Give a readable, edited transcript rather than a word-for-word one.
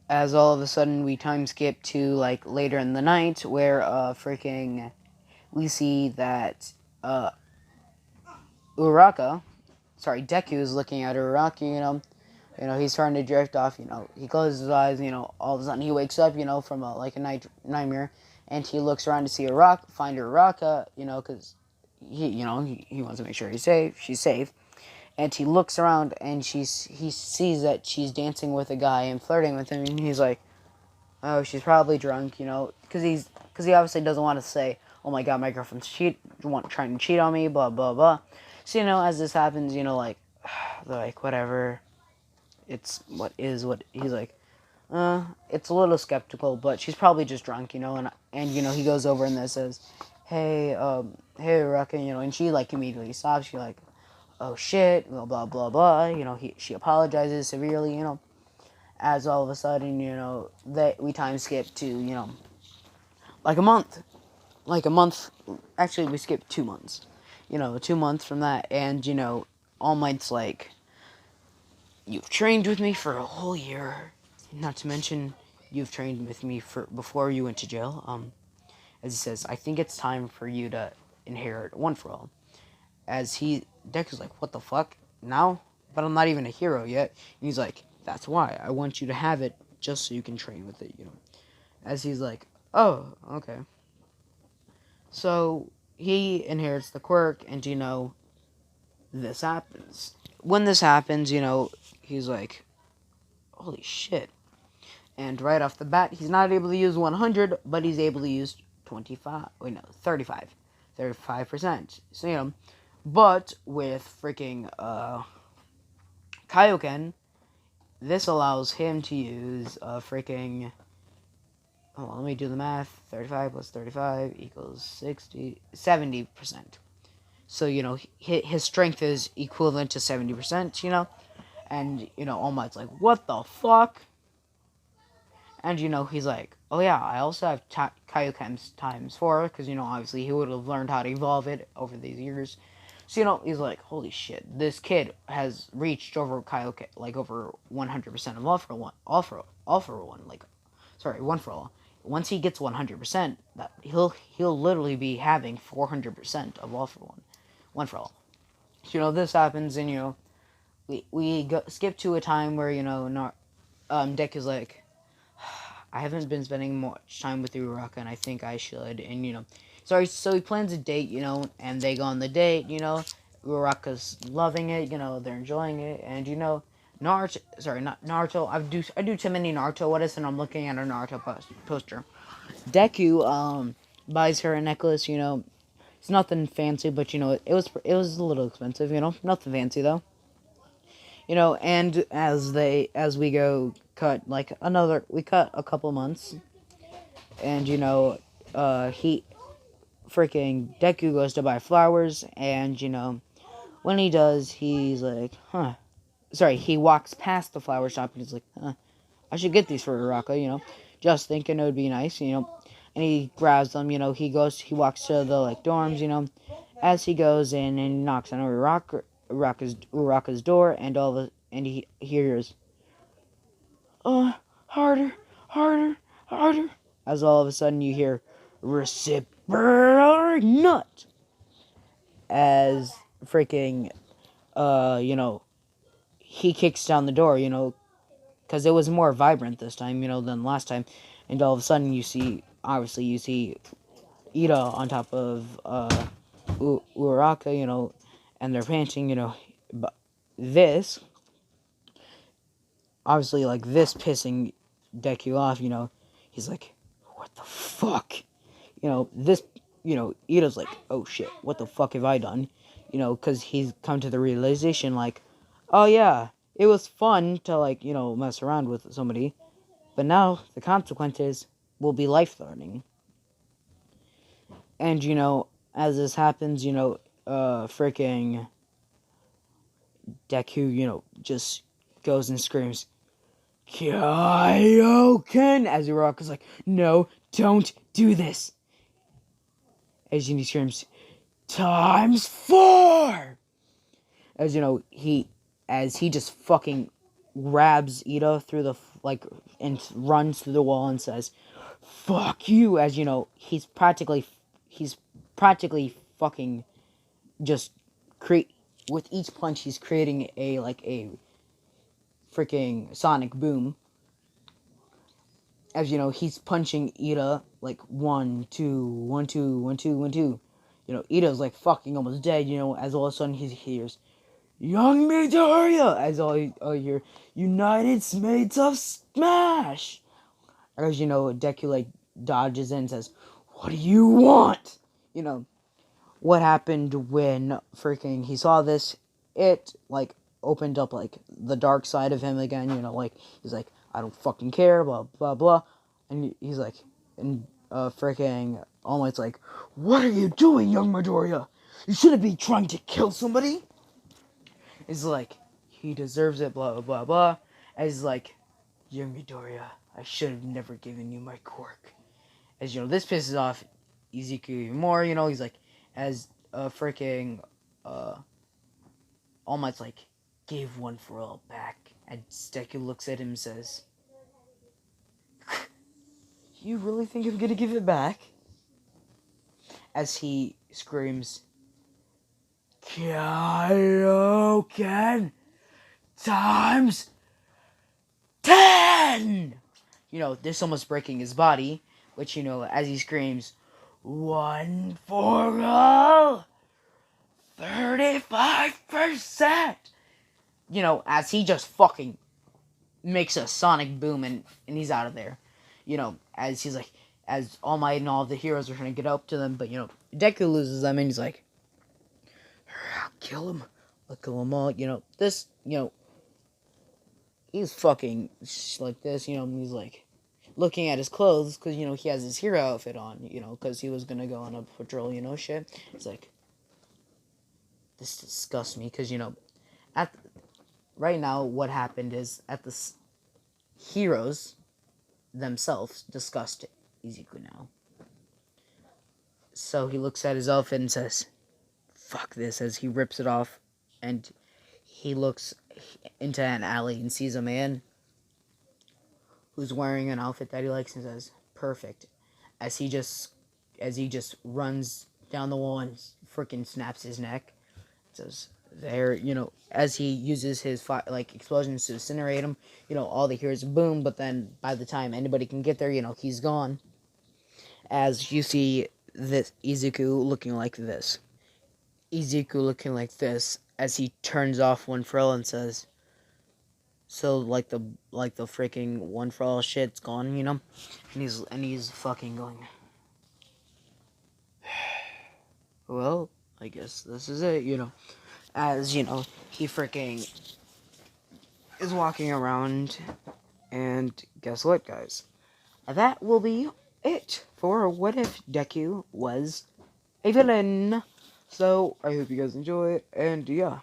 as all of a sudden we time skip to like later in the night where freaking we see that Uraka, sorry, Deku is looking at Uraka, he's starting to drift off, he closes his eyes, all of a sudden he wakes up, from like a nightmare, and he looks around to see Uraka, find Uraka, because he wants to make sure she's safe, and he looks around and he sees that she's dancing with a guy and flirting with him, and he's like, oh, she's probably drunk, because he obviously doesn't want to say, oh my god, my girlfriend's trying to cheat on me, blah blah blah. So as this happens, like whatever, it's what he's like. It's a little skeptical, but she's probably just drunk, and he goes over and then says, hey, hey, Rucka, and she like immediately stops. She like, oh shit, blah blah blah blah. She apologizes severely, as all of a sudden, that we time skip to, like a month. Like a month. Actually, we skipped 2 months. 2 months from that, and, All Might's like, you've trained with me for a whole year. Not to mention, you've trained with me for before you went to jail. As he says, I think it's time for you to inherit One For All. Deku's like, what the fuck? Now? But I'm not even a hero yet. And he's like, that's why. I want you to have it just so you can train with it, As he's like, oh, okay. So, he inherits the quirk, and, this happens. When this happens, he's like, holy shit. And right off the bat, he's not able to use 100, but he's able to use 35. 35%. So, but with freaking, Kaioken, this allows him to use freaking... Hold on, let me do the math. 35 plus 35 equals 70%. So, his strength is equivalent to 70%, And, All Might's like, what the fuck? And, he's like, oh yeah, I also have Kaioken's times 4, because, obviously he would have learned how to evolve it over these years. So, he's like, holy shit, this kid has reached over Kaioken, like, over 100% of all for one, like, sorry, One For All. Once he gets 100%, that he'll literally be having 400% of One For All. So, this happens, and, we skip to a time where, Deku's like, I haven't been spending much time with Uraka, and I think I should, and, so he plans a date, and they go on the date, Uraka's loving it, they're enjoying it, and, Naruto, sorry, not Naruto, I do too many Naruto what-ifs, and I'm looking at a Naruto poster. Deku, buys her a necklace, it's nothing fancy, but, it was a little expensive, nothing fancy, though. And as we go we cut a couple months, and, he freaking Deku goes to buy flowers, and, when he does, he's like, he walks past the flower shop, and he's like, I should get these for Uraka, just thinking it would be nice, and he grabs them, he walks to the, like, dorms, as he goes in and knocks on Uraka's door, and he hears, harder, harder, harder, as all of a sudden you hear, reciprocal nut, as freaking, he kicks down the door, because it was more vibrant this time, than last time, and all of a sudden you see Ida on top of, Uraka, and they're panting, but this, obviously, like, this pissing Deku off, he's like, what the fuck? This, Ida's like, oh shit, what the fuck have I done? Because he's come to the realization, like, oh yeah, it was fun to, like, mess around with somebody, but now the consequences will be life-threatening. And, as this happens, freaking Deku, just goes and screams, Kaioken! As Uraka's like, no, don't do this. As he screams, times 4! As, he just fucking grabs Ida through the like, and runs through the wall and says, "Fuck you!" As you know, he's practically fucking just create with each punch. He's creating a freaking sonic boom. As you know, he's punching Ida like 1, 2, 1, 2, 1, 2, 1, 2. You know, Ida's like fucking almost dead. You know, as all of a sudden he hears Young Midoriya, as all you hear United Mates of Smash. As you know, Deku like dodges in and says, "What do you want?" You know what happened when freaking he saw this? It like opened up like the dark side of him again. You know, like he's like, "I don't fucking care," blah blah blah, and he's like, and freaking All Might's like, "What are you doing, young Midoriya? You shouldn't be trying to kill somebody." He's like, "He deserves it," blah blah blah. And he's like, "Young Midoriya, I should have never given you my quirk." As you know, this pisses off Izuku even more. You know, he's like, as freaking All Might's like, "Gave One for All back." And Deku looks at him and says, "You really think I'm gonna give it back?" As he screams, "Kaioken times 10!" You know, this almost breaking his body, which, you know, as he screams, "One for all, 35%!" You know, as he just fucking makes a sonic boom and he's out of there. You know, as he's like, as All Might and all of the heroes are trying to get up to them, but, you know, Deku loses them and he's like, "I'll kill him. I'll kill them all." You know, this, you know, he's fucking like this, you know, he's like looking at his clothes because, you know, he has his hero outfit on, you know, because he was gonna go on a patrol, you know, shit. It's like, this disgusts me because, you know, right now what happened is at the heroes themselves disgust Izuku now. So he looks at his outfit and says, "Fuck this," as he rips it off and he looks into an alley and sees a man who's wearing an outfit that he likes and says, "Perfect," as he just runs down the wall and freaking snaps his neck. It says, "There," you know, as he uses his explosions to incinerate him, you know, all the heroes boom, but then by the time anybody can get there, you know, he's gone. As you see this Izuku looking like this as he turns off One for All and says, "So like the freaking One for All shit's gone," you know, and he's fucking going, "Well, I guess this is it," you know, as you know he freaking is walking around, and guess what, guys? That will be it for What If Deku Was a Villain. So I hope you guys enjoy it, and yeah.